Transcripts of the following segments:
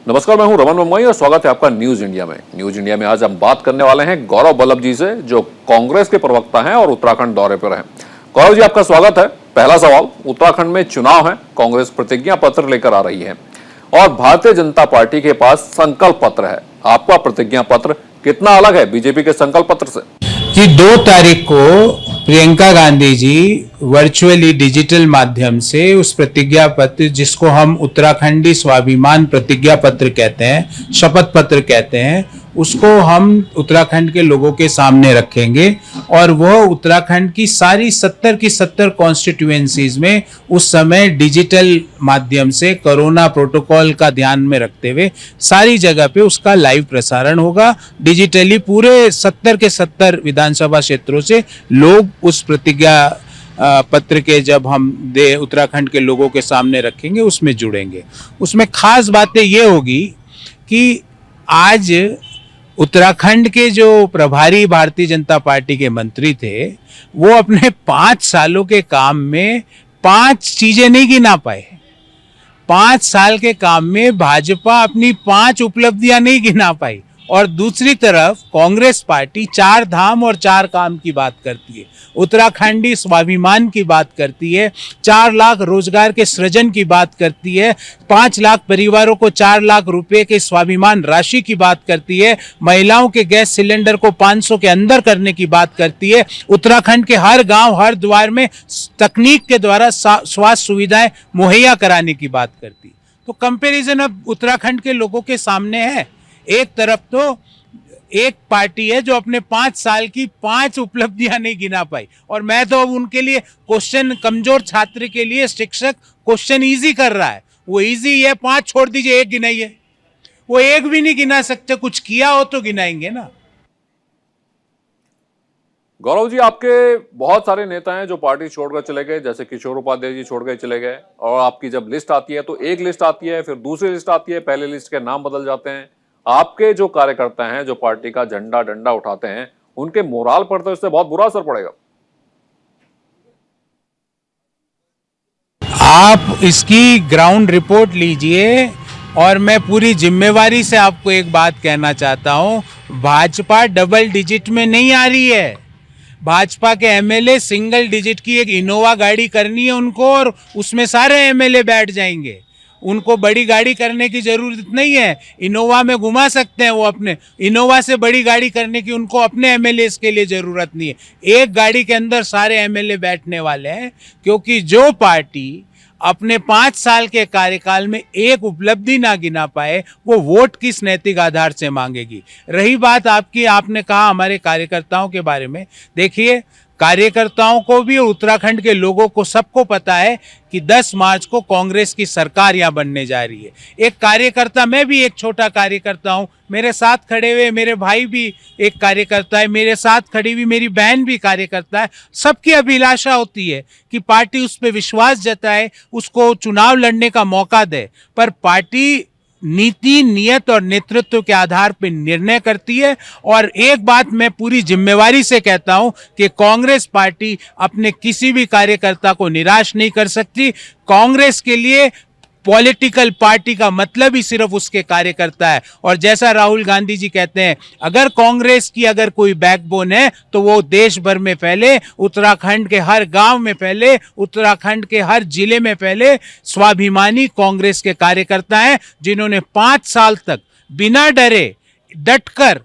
नमस्कार, मैं हूं रमन मम्मई और स्वागत है आपका न्यूज इंडिया में। न्यूज इंडिया में आज हम बात करने वाले हैं गौरव बल्लभ जी से, जो कांग्रेस के प्रवक्ता हैं और उत्तराखंड दौरे पर हैं। गौरव जी, आपका स्वागत है। पहला सवाल, उत्तराखंड में चुनाव है, कांग्रेस प्रतिज्ञा पत्र लेकर आ रही है और भारतीय जनता पार्टी के पास संकल्प पत्र है। आपका प्रतिज्ञा पत्र कितना अलग है बीजेपी के संकल्प पत्र से? कि 2 तारीख को प्रियंका गांधी जी वर्चुअली डिजिटल माध्यम से उस प्रतिज्ञा पत्र, जिसको हम उत्तराखंडी स्वाभिमान प्रतिज्ञा पत्र कहते हैं, शपथ पत्र कहते हैं, उसको हम उत्तराखंड के लोगों के सामने रखेंगे और वह उत्तराखंड की सारी 70 की 70 कॉन्स्टिट्यूएंसीज में उस समय डिजिटल माध्यम से कोरोना प्रोटोकॉल का ध्यान में रखते हुए सारी जगह पे उसका लाइव प्रसारण होगा। डिजिटली पूरे 70 के 70 विधानसभा क्षेत्रों से लोग उस प्रतिज्ञा पत्र के जब हम उत्तराखंड के लोगों के सामने रखेंगे उसमें जुड़ेंगे। उसमें खास बातें ये होगी कि आज उत्तराखंड के जो प्रभारी भारतीय जनता पार्टी के मंत्री थे, वो अपने 5 सालों के काम में 5 चीजें नहीं गिना पाए। 5 साल के काम में भाजपा अपनी 5 उपलब्धियां नहीं गिना पाई और दूसरी तरफ कांग्रेस पार्टी 4 धाम और 4 काम की बात करती है, उत्तराखंडी स्वाभिमान की बात करती है, 4 लाख रोजगार के सृजन की बात करती है, 5 लाख परिवारों को 4 लाख रुपए के स्वाभिमान राशि की बात करती है, महिलाओं के गैस सिलेंडर को 500 के अंदर करने की बात करती है, उत्तराखंड के हर गांव हर द्वार में तकनीक के द्वारा स्वास्थ्य सुविधाएं मुहैया कराने की बात करती है। तो कंपैरिजन अब उत्तराखंड के लोगों के सामने है। एक तरफ तो एक पार्टी है जो अपने 5 साल की 5 उपलब्धियां नहीं गिना पाई और मैं तो अब उनके लिए क्वेश्चन, कमजोर छात्र के लिए शिक्षक क्वेश्चन इजी कर रहा है। वो इजी है, 5 छोड़ दीजिए, 1 गिनाइए। वो 1 भी नहीं गिना सकते, कुछ किया हो तो गिनाएंगे ना। गौरव जी, आपके बहुत सारे नेता हैं जो पार्टी छोड़कर चले गए, जैसे किशोर उपाध्याय जी छोड़ गए चले गए, और आपकी जब लिस्ट आती है तो एक लिस्ट आती है, फिर दूसरी लिस्ट आती है, पहले लिस्ट के नाम बदल जाते हैं। आपके जो कार्यकर्ता हैं, जो पार्टी का झंडा डंडा उठाते हैं, उनके मोराल पर तो इससे बहुत बुरा असर पड़ेगा। आप इसकी ग्राउंड रिपोर्ट लीजिए और मैं पूरी जिम्मेवारी से आपको एक बात कहना चाहता हूं, भाजपा डबल डिजिट में नहीं आ रही है। भाजपा के एमएलए सिंगल डिजिट की एक इनोवा गाड़ी करनी है उनको और उसमें सारे एमएलए बैठ जाएंगे। उनको बड़ी गाड़ी करने की जरूरत नहीं है, इनोवा में घुमा सकते हैं वो अपने। इनोवा से बड़ी गाड़ी करने की उनको अपने एमएलए के लिए जरूरत नहीं है। एक गाड़ी के अंदर सारे एमएलए बैठने वाले हैं, क्योंकि जो पार्टी अपने 5 साल के कार्यकाल में एक उपलब्धि ना गिना पाए, वो वोट किस नैतिक आधार से मांगेगी। रही बात आपकी, आपने कहा हमारे कार्यकर्ताओं के बारे में, देखिए कार्यकर्ताओं को भी और उत्तराखंड के लोगों को सबको पता है कि 10 मार्च को कांग्रेस की सरकार यहाँ बनने जा रही है। एक कार्यकर्ता, मैं भी एक छोटा कार्यकर्ता हूँ, मेरे साथ खड़े हुए मेरे भाई भी एक कार्यकर्ता है, मेरे साथ खड़ी हुई मेरी बहन भी कार्यकर्ता है। सबकी अभिलाषा होती है कि पार्टी उस पर विश्वास जताए, उसको चुनाव लड़ने का मौका दे, पर पार्टी नीति, नियत और नेतृत्व के आधार पर निर्णय करती है। और एक बात मैं पूरी जिम्मेवारी से कहता हूं कि कांग्रेस पार्टी अपने किसी भी कार्यकर्ता को निराश नहीं कर सकती। कांग्रेस के लिए पॉलिटिकल पार्टी का मतलब ही सिर्फ उसके कार्यकर्ता है। और जैसा राहुल गांधी जी कहते हैं, अगर कांग्रेस की अगर कोई बैकबोन है तो वो देश भर में फैले, उत्तराखंड के हर गांव में फैले, उत्तराखंड के हर जिले में फैले। स्वाभिमानी कांग्रेस के कार्यकर्ता हैं जिन्होंने 5 साल तक बिना डरे डटकर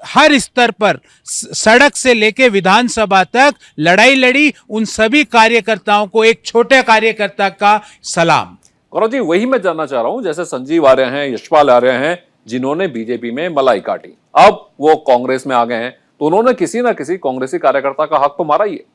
हर स्तर पर सड़क से लेके विधानसभा तक लड़ाई लड़ी। उन सभी कार्यकर्ताओं को एक छोटे कार्यकर्ता का सलाम। गौरव जी, वही मैं जानना चाह रहा हूं, जैसे संजीव आर्य हैं, यशपाल आर्य हैं, जिन्होंने बीजेपी में मलाई काटी, अब वो कांग्रेस में आ गए हैं, तो उन्होंने किसी ना किसी कांग्रेसी कार्यकर्ता का हक तो मारा ही है।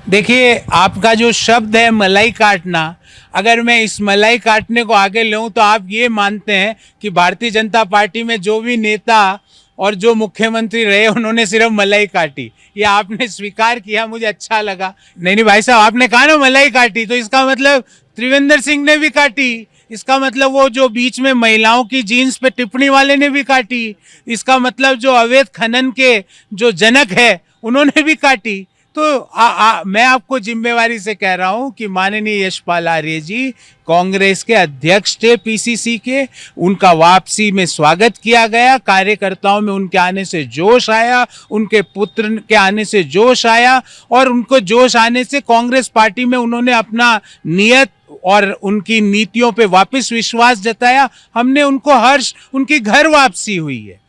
देखिए, आपका जो शब्द है मलाई काटना, अगर मैं इस मलाई काटने को आगे लूं तो आप ये मानते हैं कि भारतीय जनता पार्टी में जो भी नेता और जो मुख्यमंत्री रहे उन्होंने सिर्फ मलाई काटी, ये आपने स्वीकार किया, मुझे अच्छा लगा। नहीं भाई साहब, आपने कहा ना मलाई काटी, तो इसका मतलब त्रिवेंद्र सिंह ने भी काटी, इसका मतलब वो जो बीच में महिलाओं की जीन्स पे टिप्पणी वाले ने भी काटी, इसका मतलब जो अवैध खनन के जो जनक है उन्होंने भी काटी। तो मैं आपको जिम्मेवारी से कह रहा हूं कि माननीय यशपाल आर्य जी कांग्रेस के अध्यक्ष थे पीसीसी के, उनका वापसी में स्वागत किया गया, कार्यकर्ताओं में उनके आने से जोश आया, उनके पुत्र के आने से जोश आया, और उनको जोश आने से कांग्रेस पार्टी में उन्होंने अपना नियत और उनकी नीतियों पे वापस विश्वास जताया। हमने उनको हर्ष, उनकी घर वापसी हुई है,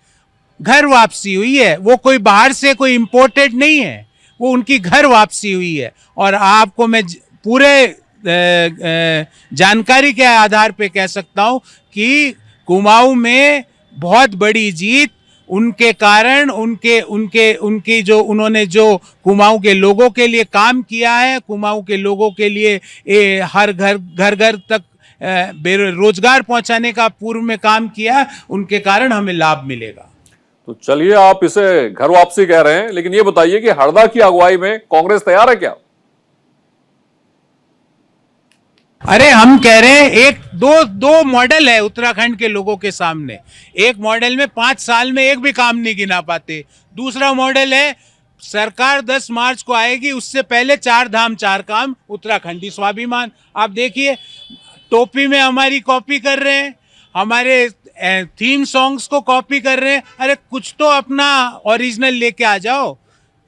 घर वापसी हुई है, वो कोई बाहर से कोई इंपोर्टेड नहीं है, वो उनकी घर वापसी हुई है। और आपको मैं पूरे जानकारी के आधार पे कह सकता हूं कि कुमाऊं में बहुत बड़ी जीत उनके कारण, उनकी जो उन्होंने जो कुमाऊं के लोगों के लिए काम किया है, कुमाऊं के लोगों के लिए हर घर तक बेरोजगार पहुंचाने का पूर्व में काम किया, उनके कारण हमें लाभ मिलेगा। तो चलिए, आप इसे घर वापसी कह रहे हैं, लेकिन ये बताइए कि हरदा की अगुवाई में कांग्रेस तैयार है क्या? अरे हम कह रहे हैं, दो मॉडल है उत्तराखंड के लोगों के सामने। एक मॉडल में 5 साल में एक भी काम नहीं गिना पाते। दूसरा मॉडल है सरकार 10 मार्च को आएगी, उससे पहले 4 धाम 4 काम, उत्तराखंडी स्वाभिमान। आप देखिए, टोपी में हमारी कॉपी कर रहे हैं, हमारे थीम सॉन्ग्स को कॉपी कर रहे हैं। अरे कुछ तो अपना ओरिजिनल लेके आ जाओ।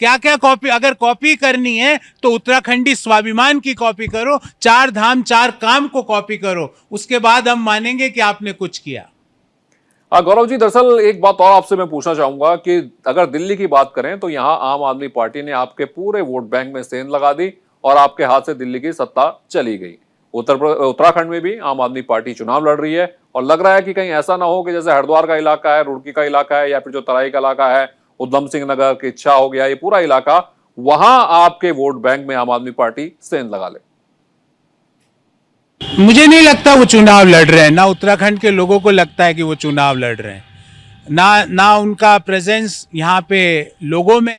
क्या क्या कॉपी, अगर कॉपी करनी है तो उत्तराखंडी स्वाभिमान की कॉपी करो, 4 धाम 4 काम को कॉपी करो, उसके बाद हम मानेंगे कि आपने कुछ किया। गौरव जी, दरअसल एक बात और आपसे मैं पूछना चाहूंगा कि अगर दिल्ली की बात करें तो यहां आम आदमी पार्टी ने आपके पूरे वोट बैंक में सेंध लगा दी और आपके हाथ से दिल्ली की सत्ता चली गई। उत्तराखंड में भी आम आदमी पार्टी चुनाव लड़ रही है और लग रहा है कि कहीं ऐसा ना हो कि जैसे हरिद्वार का इलाका है, रुड़की का इलाका है, या फिर जो तराई का इलाका है, उधम सिंह नगर की इच्छा हो गया, ये पूरा इलाका, वहां आपके वोट बैंक में आम आदमी पार्टी सेंध लगा ले। मुझे नहीं लगता वो चुनाव लड़ रहे हैं, ना उत्तराखंड के लोगों को लगता है कि वो चुनाव लड़ रहे हैं, ना उनका प्रेजेंस यहाँ पे लोगों में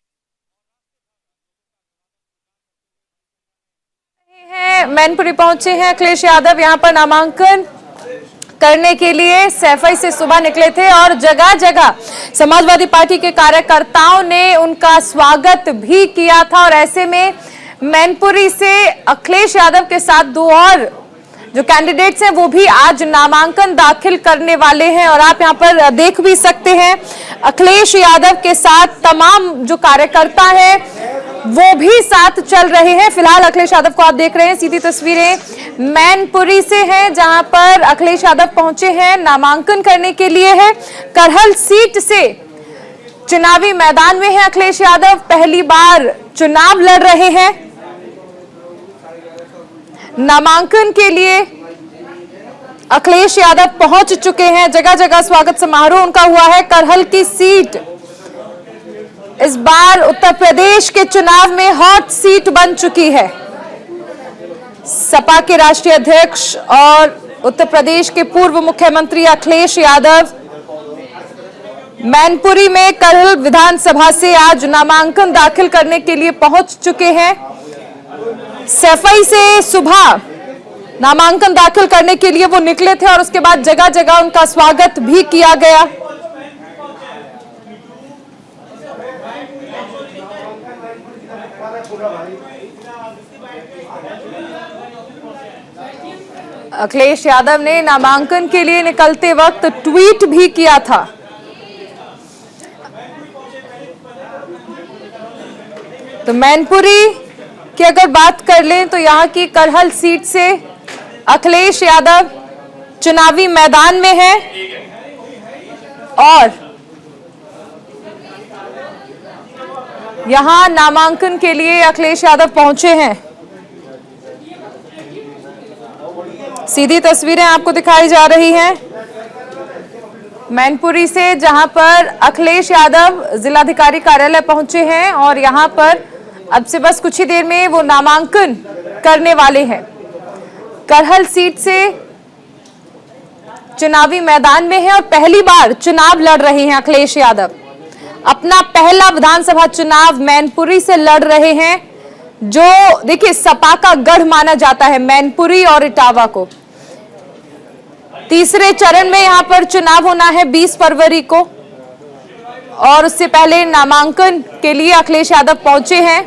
है। मैनपुरी पहुंचे हैं अखिलेश यादव, यहाँ पर नामांकन करने के लिए सैफई से सुबह निकले थे और जगह जगह समाजवादी पार्टी के कार्यकर्ताओं ने उनका स्वागत भी किया था। और ऐसे में मैनपुरी से अखिलेश यादव के साथ 2 और जो कैंडिडेट्स हैं वो भी आज नामांकन दाखिल करने वाले हैं। और आप यहां पर देख भी सकते हैं, अखिलेश यादव के साथ तमाम जो कार्यकर्ता हैं वो भी साथ चल रहे हैं। फिलहाल अखिलेश यादव को आप देख रहे हैं, सीधी तस्वीरें मैनपुरी से हैं जहां पर अखिलेश यादव पहुंचे हैं, नामांकन करने के लिए है। करहल सीट से चुनावी मैदान में है अखिलेश यादव, पहली बार चुनाव लड़ रहे हैं। नामांकन के लिए अखिलेश यादव पहुंच चुके हैं, जगह जगह स्वागत समारोह उनका हुआ है। करहल की सीट इस बार उत्तर प्रदेश के चुनाव में हॉट सीट बन चुकी है। सपा के राष्ट्रीय अध्यक्ष और उत्तर प्रदेश के पूर्व मुख्यमंत्री अखिलेश यादव मैनपुरी में करहल विधानसभा से आज नामांकन दाखिल करने के लिए पहुंच चुके हैं। सैफई से सुबह नामांकन दाखिल करने के लिए वो निकले थे और उसके बाद जगह जगह उनका स्वागत भी किया गया। अखिलेश यादव ने नामांकन के लिए निकलते वक्त ट्वीट भी किया था। तो मैनपुरी की अगर बात कर लें तो यहां की करहल सीट से अखिलेश यादव चुनावी मैदान में है और यहां नामांकन के लिए अखिलेश यादव पहुंचे हैं। सीधी तस्वीरें आपको दिखाई जा रही हैं मैनपुरी से, जहां पर अखिलेश यादव जिलाधिकारी कार्यालय पहुंचे हैं और यहां पर अब से बस कुछ ही देर में वो नामांकन करने वाले हैं। करहल सीट से चुनावी मैदान में है और पहली बार चुनाव लड़ रहे हैं अखिलेश यादव। अपना पहला विधानसभा चुनाव मैनपुरी से लड़ रहे हैं, जो देखिए सपा का गढ़ माना जाता है मैनपुरी और इटावा को। तीसरे चरण में यहां पर चुनाव होना है 20 फरवरी को और उससे पहले नामांकन के लिए अखिलेश यादव पहुंचे हैं।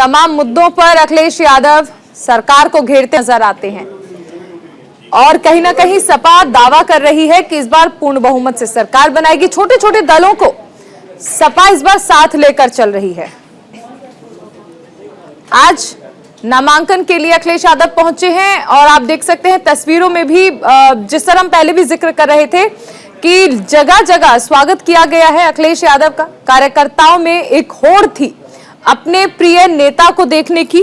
तमाम मुद्दों पर अखिलेश यादव सरकार को घेरते नजर आते हैं और कहीं ना कहीं सपा दावा कर रही है कि इस बार पूर्ण बहुमत से सरकार बनाएगी। छोटे छोटे दलों को सपा इस बार साथ लेकर चल रही है। आज नामांकन के लिए अखिलेश यादव पहुंचे हैं और आप देख सकते हैं तस्वीरों में भी, जिस तरह हम पहले भी जिक्र कर रहे थे कि जगह जगह स्वागत किया गया है अखिलेश यादव का। कार्यकर्ताओं में एक होड़ थी अपने प्रिय नेता को देखने की।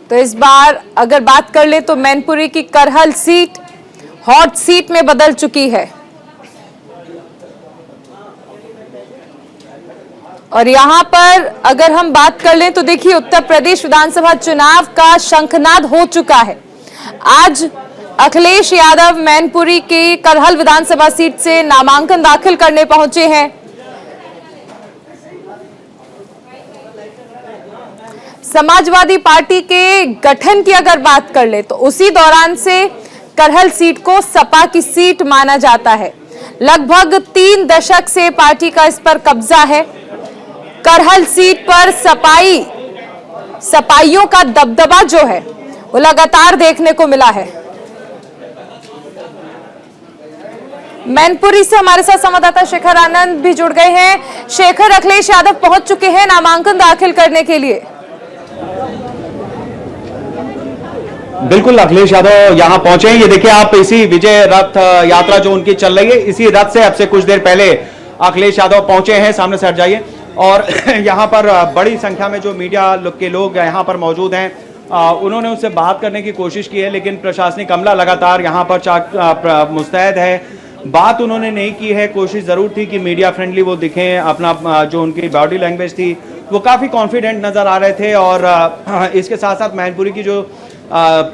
तो इस बार अगर बात कर ले तो मैनपुरी की करहल सीट हॉट सीट में बदल चुकी है और यहां पर अगर हम बात कर लें तो देखिए उत्तर प्रदेश विधानसभा चुनाव का शंखनाद हो चुका है। आज अखिलेश यादव मैनपुरी की करहल विधानसभा सीट से नामांकन दाखिल करने पहुंचे हैं। समाजवादी पार्टी के गठन की अगर बात कर ले तो उसी दौरान से करहल सीट को सपा की सीट माना जाता है। लगभग 3 दशक से पार्टी का इस पर कब्जा है। करहल सीट पर सपाइयों का दबदबा जो है वो लगातार देखने को मिला है। मैनपुरी से हमारे साथ संवाददाता शेखर आनंद भी जुड़ गए हैं। शेखर, अखिलेश यादव पहुंच चुके हैं नामांकन दाखिल करने के लिए। बिल्कुल, अखिलेश यादव यहां पहुंचे हैं। ये देखिए आप, इसी विजय रथ यात्रा जो उनकी चल रही है, इसी रथ से अब से कुछ देर पहले अखिलेश यादव पहुंचे हैं। सामने से हट जाइए। और यहां पर बड़ी संख्या में जो मीडिया के लोग यहां पर मौजूद हैं, उन्होंने उससे बात करने की कोशिश की है, लेकिन प्रशासनिक अमला लगातार यहां पर मुस्तैद है। बात उन्होंने नहीं की है। कोशिश जरूर थी कि मीडिया फ्रेंडली वो दिखें, अपना जो उनकी बॉडी लैंग्वेज थी वो काफ़ी कॉन्फिडेंट नज़र आ रहे थे। और इसके साथ साथ मैनपुरी की जो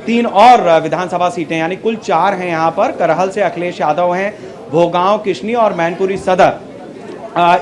3 और विधानसभा सीटें, यानी कुल 4 हैं यहाँ पर। करहल से अखिलेश यादव हैं, भोगांव, किशनी और मैनपुरी सदर,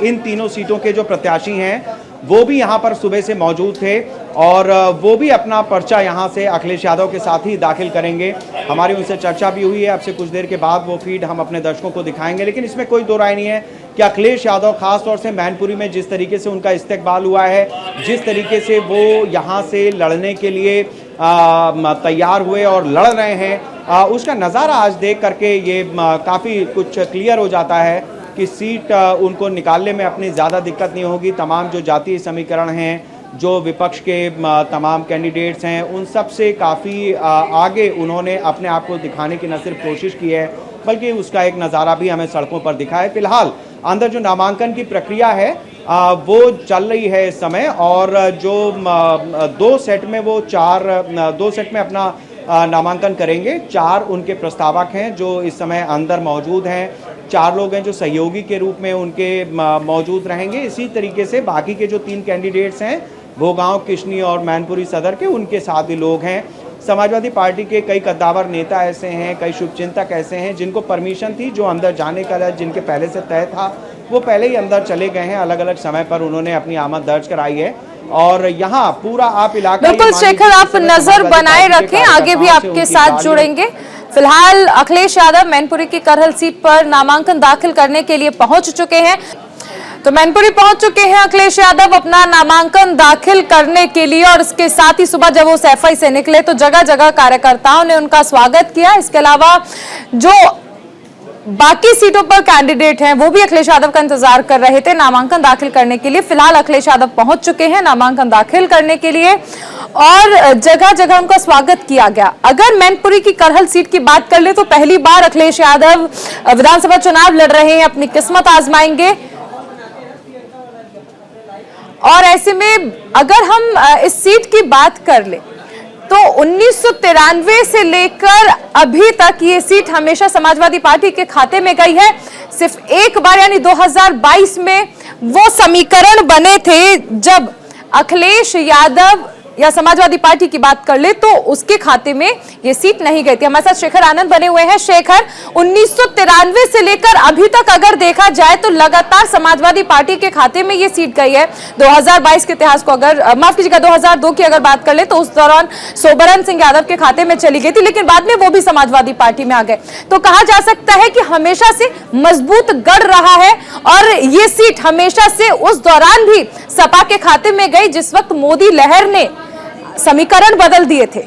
इन तीनों सीटों के जो प्रत्याशी हैं वो भी यहाँ पर सुबह से मौजूद थे और वो भी अपना पर्चा यहाँ से अखिलेश यादव के साथ ही दाखिल करेंगे। हमारी उनसे चर्चा भी हुई है। अब से कुछ देर के बाद वो फीड हम अपने दर्शकों को दिखाएंगे। लेकिन इसमें कोई दो राय नहीं है कि अखिलेश यादव खास तौर से मैनपुरी में जिस तरीके से उनका इस्तेकबाल हुआ है, जिस तरीके से वो यहाँ से लड़ने के लिए तैयार हुए और लड़ रहे हैं, उसका नज़ारा आज देख करके ये काफ़ी कुछ क्लियर हो जाता है कि सीट उनको निकालने में अपनी ज़्यादा दिक्कत नहीं होगी। तमाम जो जातीय समीकरण हैं, जो विपक्ष के तमाम कैंडिडेट्स हैं, उन सब से काफ़ी आगे उन्होंने अपने आप को दिखाने की न सिर्फ कोशिश की है बल्कि उसका एक नज़ारा भी हमें सड़कों पर दिखा है। फिलहाल अंदर जो नामांकन की प्रक्रिया है वो चल रही है इस समय और जो 2 सेट में वो 2 सेट में अपना नामांकन करेंगे। 4 उनके प्रस्तावक हैं जो इस समय अंदर मौजूद हैं। 4 लोग हैं जो सहयोगी के रूप में उनके मौजूद रहेंगे। इसी तरीके से बाकी के जो 3 कैंडिडेट्स हैं, भोगांव, किशनी और मैनपुरी सदर के, उनके साथ भी लोग हैं। समाजवादी पार्टी के कई कद्दावर नेता ऐसे हैं, कई शुभचिंतक ऐसे हैं जिनको परमिशन थी, जो अंदर जाने का जिनके पहले से तय था, वो पहले ही अंदर चले गए हैं। अलग अलग समय पर उन्होंने अपनी आमद दर्ज कराई है और यहाँ पूरा आप इलाका, बिल्कुल शेखर, आप नजर बनाए रखें, आगे भी आपके साथ जुड़ेंगे। फिलहाल अखिलेश यादव मैनपुरी की करहल सीट पर नामांकन दाखिल करने के लिए पहुंच चुके हैं। तो मैनपुरी पहुंच चुके हैं अखिलेश यादव अपना नामांकन दाखिल करने के लिए और इसके साथ ही सुबह जब वो सैफई से निकले तो जगह जगह कार्यकर्ताओं ने उनका स्वागत किया। इसके अलावा जो बाकी सीटों पर कैंडिडेट हैं वो भी अखिलेश यादव का इंतजार कर रहे थे नामांकन दाखिल करने के लिए। फिलहाल अखिलेश यादव पहुंच चुके हैं नामांकन दाखिल करने के लिए और जगह जगह उनका स्वागत किया गया। अगर मैनपुरी की करहल सीट की बात कर ले तो पहली बार अखिलेश यादव विधानसभा चुनाव लड़ रहे हैं, अपनी किस्मत आजमाएंगे और ऐसे में अगर हम इस सीट की बात कर ले तो 1993 से लेकर अभी तक ये सीट हमेशा समाजवादी पार्टी के खाते में गई है। सिर्फ एक बार यानी 2022 में वो समीकरण बने थे जब अखिलेश यादव या समाजवादी पार्टी की बात कर ले तो उसके खाते में ये सीट नहीं गई थी। हमारे साथ शेखर आनंद बने हुए हैं। शेखर, 1993 से लेकर अभी तक अगर देखा जाए तो लगातार समाजवादी पार्टी के खाते में ये सीट गई है। 2022 के इतिहास को अगर माफ कीजिएगा 2002 की अगर बात कर ले तो उस दौरान सोबरन सिंह यादव के खाते में चली गई थी, लेकिन बाद में वो भी समाजवादी पार्टी में आ गए। तो कहा जा सकता है कि हमेशा से मजबूत गढ़ रहा है और ये सीट हमेशा से उस दौरान भी सपा के खाते में गई जिस वक्त मोदी लहर ने समीकरण बदल दिए थे।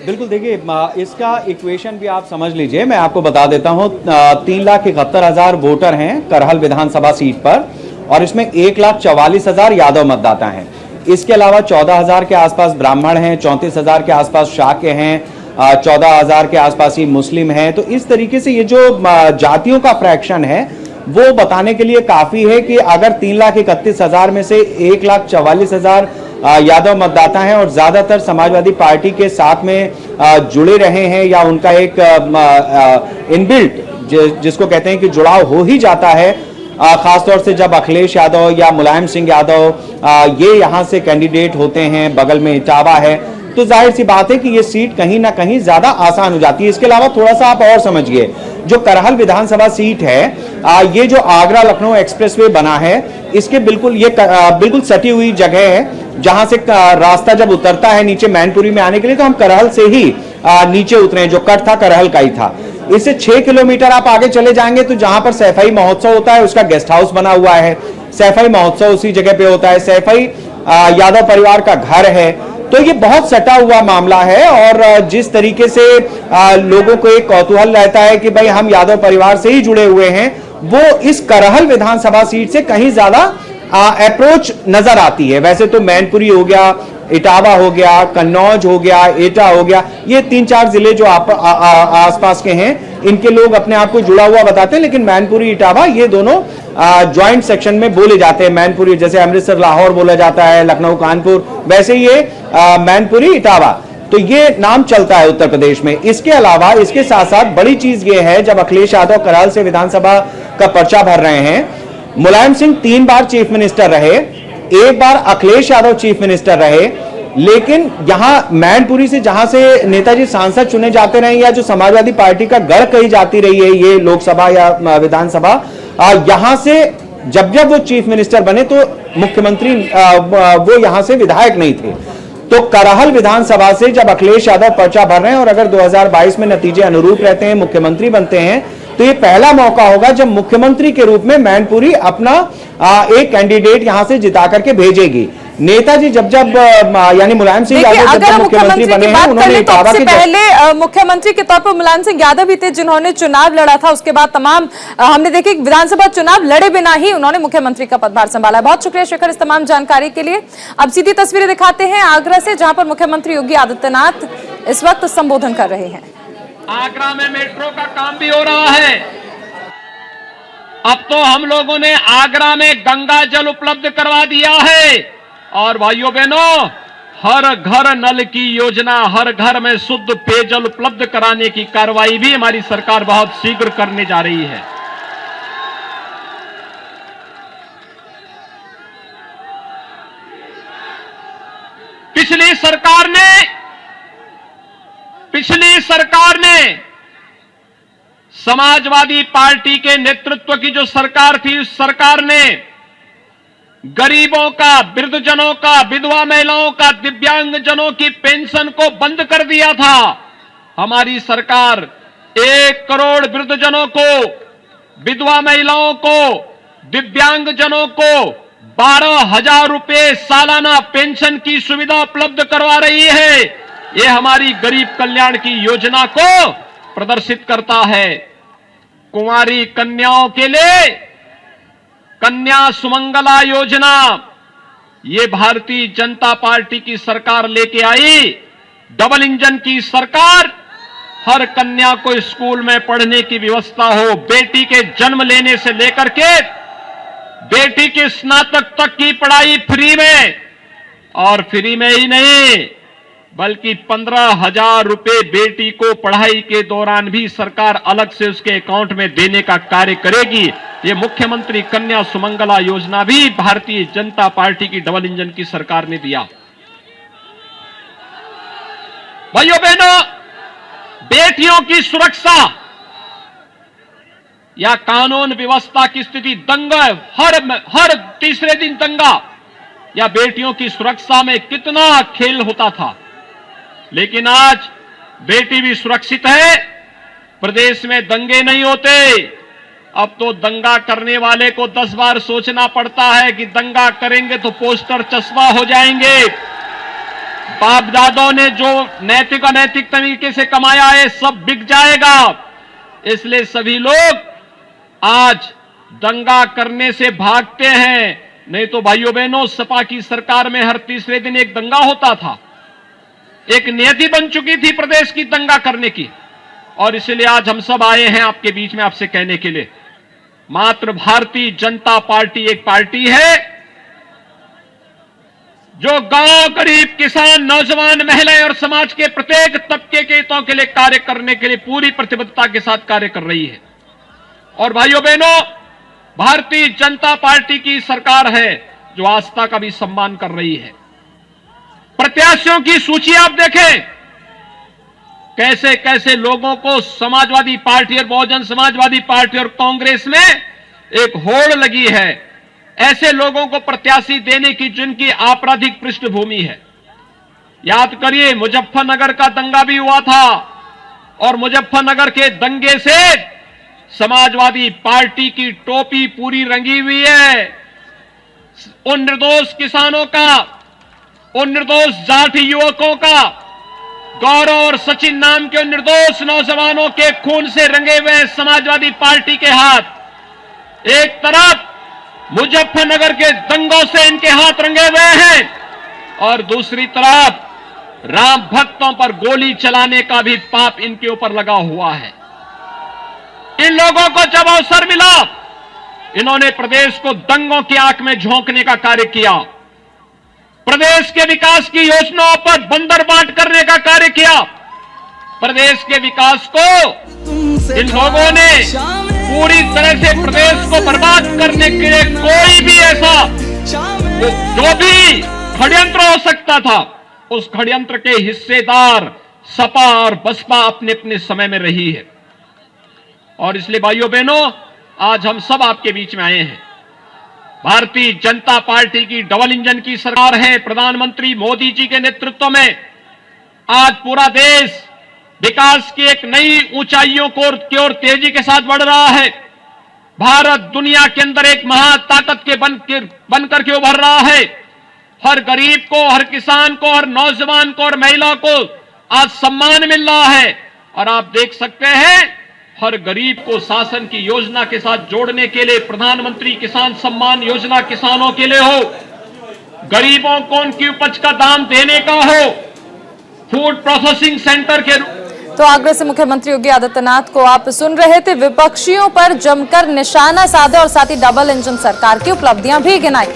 बिल्कुल, देखिए इसका इक्वेशन भी आप समझ लीजिए, मैं आपको बता देता हूं। 3,71,000 वोटर हैं करहल विधानसभा सीट पर और इसमें 1,44,000 यादव मतदाता हैं। इसके अलावा 14,000 के आसपास ब्राह्मण हैं, 34,000 के आसपास शाक्य हैं, 14,000 के आसपास ही मुस्लिम हैं। तो इस तरीके से ये जो जातियों का फ्रैक्शन है वो बताने के लिए काफी है कि अगर 3,31,000 में से 1,44,000 यादव मतदाता हैं और ज्यादातर समाजवादी पार्टी के साथ में जुड़े रहे हैं या उनका एक इनबिल्ट जिसको कहते हैं कि जुड़ाव हो ही जाता है, खासतौर से जब अखिलेश यादव या मुलायम सिंह यादव ये यहां से कैंडिडेट होते हैं, बगल में इटावा है, तो जाहिर सी बात है कि ये सीट कहीं ना कहीं ज्यादा आसान हो जाती है। इसके अलावा थोड़ा सा आप और समझिए, जो करहल विधानसभा सीट है, ये जो आगरा लखनऊ एक्सप्रेसवे बना है, इसके बिल्कुल सटी हुई जगह है जहां से रास्ता जब उतरता है नीचे मैनपुरी में आने के लिए तो हम करहल से ही नीचे उतरे, जो कट था करहल का ही था। इससे 6 किलोमीटर आप आगे चले जाएंगे तो जहां पर सैफई महोत्सव होता है उसका गेस्ट हाउस बना हुआ है। सैफई महोत्सव उसी जगह पे होता है। सैफई यादव परिवार का घर है। तो ये बहुत सटा हुआ मामला है और जिस तरीके से लोगों को एक कौतूहल रहता है कि भाई हम यादव परिवार से ही जुड़े हुए हैं, वो इस करहल विधानसभा सीट से कहीं ज्यादा अप्रोच नजर आती है। वैसे तो मैनपुरी हो गया, इटावा हो गया, कन्नौज हो गया, एटा हो गया, ये 3-4 जिले जो आसपास के हैं इनके लोग अपने आप को जुड़ा हुआ बताते हैं, लेकिन मैनपुरी इटावा ये दोनों ज्वाइंट सेक्शन में बोले जाते हैं। मैनपुरी जैसे अमृतसर लाहौर बोला जाता है, लखनऊ कानपुर, वैसे ये मैनपुरी इटावा, तो ये नाम चलता है उत्तर प्रदेश में। इसके अलावा इसके साथ साथ बड़ी चीज ये है, जब अखिलेश यादव करहल से विधानसभा का पर्चा भर रहे हैं, मुलायम सिंह 3 बार चीफ मिनिस्टर रहे, 1 बार अखिलेश यादव चीफ मिनिस्टर रहे, लेकिन यहां मैनपुरी से जहां से नेताजी सांसद चुने जाते रहे या जो समाजवादी पार्टी का गढ़ कही जाती रही है ये लोकसभा या विधानसभा, यहां से जब वो चीफ मिनिस्टर बने तो मुख्यमंत्री वो यहां से विधायक नहीं थे। तो करहल विधानसभा से जब अखिलेश यादव पर्चा भर रहे हैं और अगर 2022 में नतीजे अनुरूप रहते हैं, मुख्यमंत्री बनते हैं, तो ये पहला मौका होगा जब मुख्यमंत्री के रूप में मैनपुरी अपना एक कैंडिडेट यहां से जिता करके भेजेगी। नेताजी जब यानी मुलायम सिंह यादव जब मुख्यमंत्री बने हैं, उन्होंने सबसे पहले मुख्यमंत्री के तौर पर मुलायम सिंह यादव ही थे जिन्होंने चुनाव लड़ा था। उसके बाद तमाम हमने देखी विधानसभा चुनाव लड़े बिना ही उन्होंने मुख्यमंत्री का पदभार संभाला। बहुत शुक्रिया शेखर इस तमाम जानकारी के लिए। अब सीधी तस्वीरें दिखाते हैं आगरा से, जहां पर मुख्यमंत्री योगी आदित्यनाथ इस वक्त संबोधन कर रहे हैं। आगरा में मेट्रो का काम भी हो रहा है। अब तो हम लोगों ने आगरा में गंगा जल उपलब्ध करवा दिया है और भाइयों बहनों, हर घर नल की योजना, हर घर में शुद्ध पेयजल उपलब्ध कराने की कार्रवाई भी हमारी सरकार बहुत शीघ्र करने जा रही है। पिछली सरकार ने समाजवादी पार्टी के नेतृत्व की जो सरकार थी, उस सरकार ने गरीबों का, वृद्धजनों का, विधवा महिलाओं का, दिव्यांगजनों की पेंशन को बंद कर दिया था। हमारी सरकार 1 करोड़ वृद्धजनों को, विधवा महिलाओं को, दिव्यांगजनों को 12,000 रुपए सालाना पेंशन की सुविधा उपलब्ध करवा रही है। ये हमारी गरीब कल्याण की योजना को प्रदर्शित करता है। कुंवारी कन्याओं के लिए कन्या सुमंगला योजना, ये भारतीय जनता पार्टी की सरकार लेके आई। डबल इंजन की सरकार, हर कन्या को स्कूल में पढ़ने की व्यवस्था हो, बेटी के जन्म लेने से लेकर के बेटी की स्नातक तक की पढ़ाई फ्री में, और फ्री में ही नहीं बल्कि 15,000 रुपए बेटी को पढ़ाई के दौरान भी सरकार अलग से उसके अकाउंट में देने का कार्य करेगी। ये मुख्यमंत्री कन्या सुमंगला योजना भी भारतीय जनता पार्टी की डबल इंजन की सरकार ने दिया। भाइयों बहनों, बेटियों की सुरक्षा या कानून व्यवस्था की स्थिति, दंगा, हर तीसरे दिन दंगा, या बेटियों की सुरक्षा में कितना खेल होता था। लेकिन आज बेटी भी सुरक्षित है, प्रदेश में दंगे नहीं होते। अब तो दंगा करने वाले को 10 बार सोचना पड़ता है कि दंगा करेंगे तो पोस्टर चस्पा हो जाएंगे। बाप दादों ने जो नैतिक अनैतिक तरीके से कमाया है सब बिक जाएगा। इसलिए सभी लोग आज दंगा करने से भागते हैं। नहीं तो भाइयों बहनों, सपा की सरकार में हर तीसरे दिन एक दंगा होता था। एक नियति बन चुकी थी प्रदेश की दंगा करने की। और इसलिए आज हम सब आए हैं आपके बीच में आपसे कहने के लिए, मात्र भारतीय जनता पार्टी एक पार्टी है जो गांव, गरीब, किसान, नौजवान, महिलाएं और समाज के प्रत्येक तबके के हितों के लिए कार्य करने के लिए पूरी प्रतिबद्धता के साथ कार्य कर रही है। और भाइयों बहनों, भारतीय जनता पार्टी की सरकार है जो आस्था का भी सम्मान कर रही है। प्रत्याशियों की सूची आप देखें, कैसे कैसे लोगों को समाजवादी पार्टी और बहुजन समाजवादी पार्टी और कांग्रेस में एक होड़ लगी है, ऐसे लोगों को प्रत्याशी देने की जिनकी आपराधिक पृष्ठभूमि है। याद करिए, मुजफ्फरनगर का दंगा भी हुआ था और मुजफ्फरनगर के दंगे से समाजवादी पार्टी की टोपी पूरी रंगी हुई है। उन निर्दोष किसानों का, उन निर्दोष जाति युवकों का, गौरव और सचिन नाम के उन निर्दोष नौजवानों के खून से रंगे हुए समाजवादी पार्टी के हाथ। एक तरफ मुजफ्फरनगर के दंगों से इनके हाथ रंगे हुए हैं और दूसरी तरफ राम भक्तों पर गोली चलाने का भी पाप इनके ऊपर लगा हुआ है। इन लोगों को जब अवसर मिला, इन्होंने प्रदेश को दंगों की आंख में झोंकने का कार्य किया, प्रदेश के विकास की योजनाओं पर बंदर बांट करने का कार्य किया। प्रदेश के विकास को इन लोगों ने पूरी तरह से प्रदेश को बर्बाद करने के लिए कोई भी ऐसा जो भी षड्यंत्र हो सकता था, उस षड्यंत्र के हिस्सेदार सपा और बसपा अपने अपने समय में रही है। और इसलिए भाइयों बहनों, आज हम सब आपके बीच में आए हैं। भारतीय जनता पार्टी की डबल इंजन की सरकार है। प्रधानमंत्री मोदी जी के नेतृत्व में आज पूरा देश विकास की एक नई ऊंचाइयों की ओर तेजी के साथ बढ़ रहा है। भारत दुनिया के अंदर एक महाताकत के बनकर के उभर रहा है। हर गरीब को, हर किसान को, हर नौजवान को और महिला को आज सम्मान मिल रहा है। और आप देख सकते हैं, हर गरीब को शासन की योजना के साथ जोड़ने के लिए प्रधानमंत्री किसान सम्मान योजना किसानों के लिए हो, गरीबों को उनकी उपज का दाम देने का हो, फूड प्रोसेसिंग सेंटर के। तो आगरा से मुख्यमंत्री योगी आदित्यनाथ को आप सुन रहे थे। विपक्षियों पर जमकर निशाना साधा और साथ ही डबल इंजन सरकार की उपलब्धियां भी गिनाई।